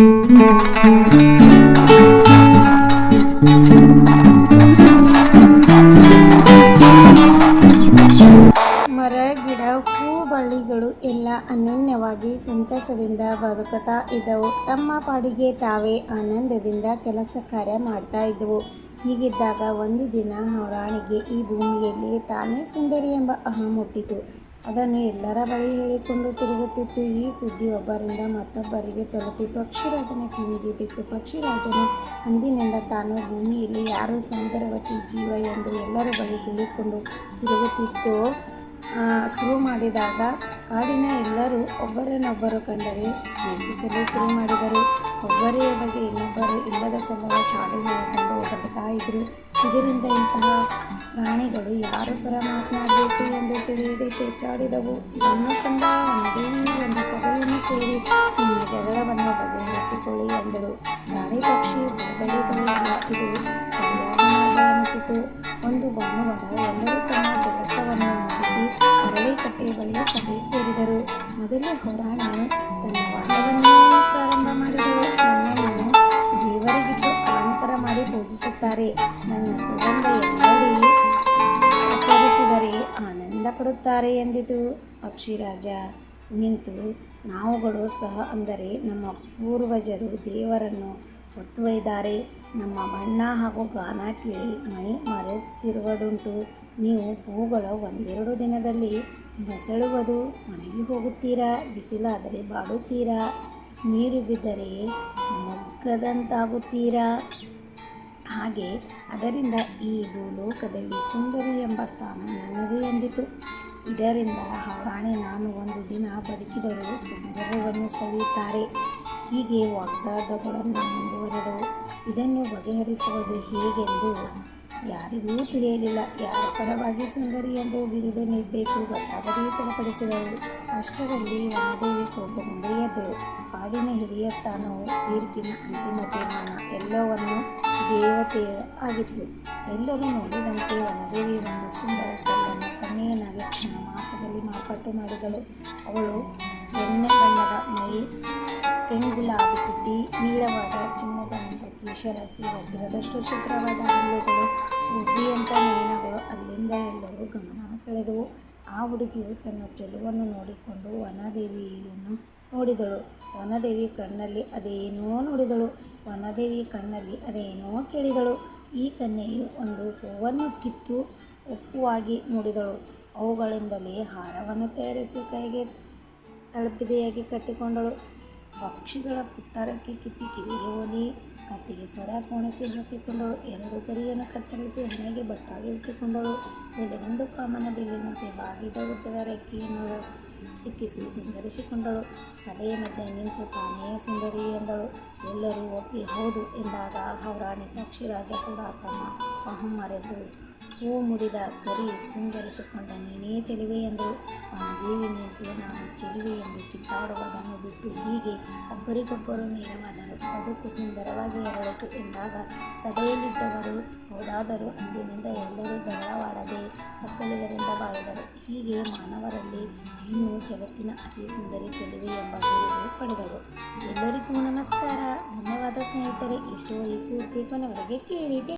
ಮರ ಗಿಡ ಹೂ ಬಳ್ಳಿಗಳು ಎಲ್ಲ ಅನ್ಯೋನ್ಯವಾಗಿ ಸಂತಸದಿಂದ ಬದುಕುತ್ತಾ ಇದ್ದವು. ತಮ್ಮ ಪಾಡಿಗೆ ತಾವೇ ಆನಂದದಿಂದ ಕೆಲಸ ಕಾರ್ಯ ಮಾಡ್ತಾ ಇದ್ದವು. ಹೀಗಿದ್ದಾಗ ಒಂದು ದಿನ ರಾಣಿಗೆ ಈ ಭೂಮಿಯಲ್ಲಿ ತಾನೇ ಸುಂದರಿ ಎಂಬ ಅಹಂ ಹುಟ್ಟಿತು. ಅದನ್ನು ಎಲ್ಲರ ಬಳಿ ಹೇಳಿಕೊಂಡು ತಿರುಗುತ್ತಿತ್ತು. ಈ ಸುದ್ದಿ ಒಬ್ಬರಿಂದ ಮತ್ತೊಬ್ಬರಿಗೆ ತಲುಪಿ ಪಕ್ಷಿರಾಜನ ಕಿವಿಗೆ ಬಿತ್ತು. ಪಕ್ಷಿರಾಜನು ಅಂದಿನಿಂದ ತಾನು ಭೂಮಿಯಲ್ಲಿ ಯಾರು ಸೌಂದರ್ಯವತಿ ಜೀವ ಎಂದು ಎಲ್ಲರ ಬಳಿ ಹೇಳಿಕೊಂಡು ತಿರುಗುತ್ತಿತ್ತು ಶುರು ಮಾಡಿದಾಗ ಕಾಡಿನ ಎಲ್ಲರೂ ಒಬ್ಬರನ್ನೊಬ್ಬರು ಕಂಡರೆ ದ್ವೇಷಿಸಲು ಶುರು ಮಾಡಿದರು. ಒಬ್ಬರೇ ಬಗ್ಗೆ ಇನ್ನೊಬ್ಬರು ಇಲ್ಲದ ಸಲುವ ಚಾಡಿ ಹೇಳಿಕೊಂಡು ಓಡಾಡ್ತಾ ಇದ್ರು. ಇದರಿಂದ ಇಂತಹ ಪ್ರಾಣಿಗಳು ಯಾರು ಪರ ಮಾತನಾಡಬೇಕು ಎಂದು ತಿಳಿಯದೆ ಪೇಚಾಡಿದವು. ಇದನ್ನು ಕಂಡ ವನದೇವಿ ಒಂದು ಸಭೆಯನ್ನು ಸೇರಿ ನಿಮ್ಮ ಜಗಳವನ್ನು ಬಗೆಹರಿಸಿಕೊಳ್ಳಿ ಎಂದಳು. ಪ್ರಾಣಿ ಪಕ್ಷಿ ಬಳಿಗಳಿಲ್ಲ, ಇದು ಸರಿಯಾದ ಮಾರ್ಗ ಎನಿಸಿತು. ಒಂದು ಭಾನುವಾರ ಎಲ್ಲರೂ ತಮ್ಮ ಕೆಲಸವನ್ನು ಮುಗಿಸಿ ಅರಳಿಕಟ್ಟೆಯ ಬಳಿ ಸಭೆ ಸೇರಿದರು. ಮೊದಲೇ ರಾಣಿ ತನ್ನ ವಾದವನ್ನು ಪ್ರಾರಂಭ ಮಾಡಿದಳು. ನನ್ನನ್ನು ದೇವರಿಗಿಟ್ಟು ಅಲಂಕಾರ ಮಾಡಿ ಪೂಜಿಸುತ್ತಾರೆ. ನನ್ನ ಸುಗಂಧ ಎಲ್ಲೆಡೆ ಪಸರಿಸಿದರೆ ಆನಂದ ಪಡುತ್ತಾರೆ ಎಂದಿತು. ಪಕ್ಷಿರಾಜ ನಿಂತು ನಾವುಗಳು ಸಹ ಅಂದರೆ ನಮ್ಮ ಪೂರ್ವಜರು ದೇವರನ್ನು ಹೊತ್ತೊಯ್ದಾರೆ. ನಮ್ಮ ಬಣ್ಣ ಹಾಗೂ ಗಾನ ಕೇಳಿ ಮೈ ಮರೆತಿರುವುದುಂಟು. ನೀವು ಹೂಗಳು ಒಂದೆರಡು ದಿನದಲ್ಲಿ ಬಸಳುವುದು ಒಣಗಿ ಹೋಗುತ್ತೀರಾ, ಬಿಸಿಲಾದರೆ ಬಾಡುತ್ತೀರಾ, ನೀರು ಬಿದ್ದರೆ ಮೊಗ್ಗದಂತಾಗುತ್ತೀರಾ. ಹಾಗೆ ಅದರಿಂದ ಈ ಭೂಲೋಕದಲ್ಲಿ ಸುಂದರಿ ಎಂಬ ಸ್ಥಾನ ನನ್ನದು ಎಂದಿತು. ಇದರಿಂದ ರಾಣಿ ನಾನು ಒಂದು ದಿನ ಬದುಕಿದರೂ ಸೌಂದರ್ಯವನ್ನು ಸವಿಯುತ್ತಾರೆ. ಹೀಗೆ ವಾಗ್ವಾದಗಳನ್ನು ಮುಂದುವರೆದವು. ಇದನ್ನು ಬಗೆಹರಿಸುವುದು ಹೇಗೆಂದು ಯಾರಿಗೂ ತಿಳಿಯಲಿಲ್ಲ. ಯಾರ ಪರವಾಗಿ ಸುಂದರಿ ಎಂದು ಬಿರುದು ನೀಡಬೇಕು ಗೊತ್ತಾಗದೇ ಚಡಪಡಿಸಿದಳು. ಅಷ್ಟರಲ್ಲಿ ವನದೇವಿ ಕೋಪಗೊಂಡು ಎದ್ದಳು. ಕಾಡಿನ ಹಿರಿಯ ಸ್ಥಾನವು ತೀರ್ಪಿನ ಅಂತಿಮ ತೀರ್ಮಾನ ಎಲ್ಲವನ್ನೂ ದೇವತೆ ಆಗಿತ್ತು. ಎಲ್ಲರೂ ನೋಡಿದಂತೆ ವನದೇವಿ ಒಂದು ಸುಂದರ ಕಲ್ಲನ್ನು ಕನ್ಯೆಯನ್ನಾಗಿ ಕ್ಷಣ ಮಾತ್ರದಲ್ಲಿ ಮಾರ್ಪಾಟು ಮಾಡಿದಳು. ಅವಳು ಎಣ್ಣೆ ಬಣ್ಣದ ಮೈ, ಕೆಂಗುಲಾಬಿ ತುಟಿ, ನೀಳವಾದ ಚಿನ್ನದ ಅಂತ ಕೇಶರಾಶಿ, ವಜ್ರದಷ್ಟು ಶುಭ್ರವಾದ ಹಲ್ಲುಗಳು, ಉಬ್ಬಿಯಂಥ ನಯನಗಳು. ಅಲ್ಲಿಂದ ಎಲ್ಲರೂ ಗಮನ ಸೆಳೆದವು. ಆ ಹುಡುಗಿಯು ತನ್ನ ಚೆಲುವನ್ನು ನೋಡಿಕೊಂಡು ವನದೇವಿಯನ್ನು ನೋಡಿದಳು. ವನದೇವಿ ಕಣ್ಣಲ್ಲಿ ಅದೇನೋ ನೋಡಿದಳು. ವನದೇವಿ ಕಣ್ಣಲ್ಲಿ ಅದೇನೋ ಕೇಳಿದಳು. ಈ ಕನ್ಯೆಯು ಒಂದು ಹೂವನ್ನು ಕಿತ್ತು ಒಪ್ಪುವಾಗಿ ನೋಡಿದಳು. ಅವುಗಳಿಂದಲೇ ಹಾರವನ್ನು ತಯಾರಿಸಿ ಕೈಗೆ ತಳಬಿದೆಯಾಗಿ ಕಟ್ಟಿಕೊಂಡಳು. ಪಕ್ಷಿಗಳ ಪುಟ್ಟರಕ್ಕೆ ಕಿತ್ತಿ ಕಿವಿಗೆ ಓದಿ ಕತ್ತಿಗೆ ಸರ ಕೋಣಿಸಿ ಹಾಕಿಕೊಂಡಳು. ಎರಡು ಗರಿಯನ್ನು ಕತ್ತರಿಸಿ ಹಣೆಗೆ ಬಟ್ಟಾಗಿ ಇಟ್ಟುಕೊಂಡಳು. ಒಂದು ಕಾಮನ ಬಿಲ್ಲಿನಂತೆ ಬಾಗಿದ ಉದ್ದದ ರೆಕ್ಕೆಯನ್ನು ಸಿಕ್ಕಿಸಿ ಸಿಂಗರಿಸಿಕೊಂಡಳು. ಸಭೆಯ ಮಧ್ಯೆ ನಿಂತು ತಾನೇ ಸುಂದರಿ ಎಂದಳು. ಎಲ್ಲರೂ ಒಪ್ಪಿ ಹೌದು ಎಂದಾಗ ರಾಣಿ ಪಕ್ಷಿರಾಜ ಕೂಡ ತಮ್ಮ ಅಹಂ ಮರೆತು ಹೂ ಮುಡಿದ ಗರಿ ಸಿಂಗರಿಸಿಕೊಂಡ ನೀನೇ ಚೆಲುವೆ ಎಂದಳು. ವನದೇವಿ ನಿಂತು ನಾನು ಚೆಲುವೆ ಎಂದು ಕಿತ್ತಾಡುವುದನ್ನು ಬಿಟ್ಟು ಹೀಗೆ ಒಬ್ಬರಿಗೊಬ್ಬರು ನೇರವಾದರು. ಬದುಕು ಸುಂದರವಾಗಿ ಎರಳಿತು ಎಂದಾಗ ಸಭೆಯಲ್ಲಿದ್ದವರು ಹೌದಾದರೂ ಅಂದಿನಿಂದ ಎಲ್ಲರೂ ಜಗಳವಾಡದೆ ಒಕ್ಕಲಿಗರಿಂದ ಬಾಳಿದರು. ಹೀಗೆ ಮಾನವರಲ್ಲಿ ಹೆಣ್ಣು ಜಗತ್ತಿನ ಅತಿ ಸುಂದರಿ ಚೆಲುವೆ ಎಂಬ ಬಿರುದು ಪಡೆದಳು. ಎಲ್ಲರಿಗೂ ನಮಸ್ಕಾರ, ಧನ್ಯವಾದ ಸ್ನೇಹಿತರೆ. ಈ ಸ್ಟೋರಿ ಪೂರ್ತಿ ಕೊನೆವರೆಗೆ ಕೇಳಿ.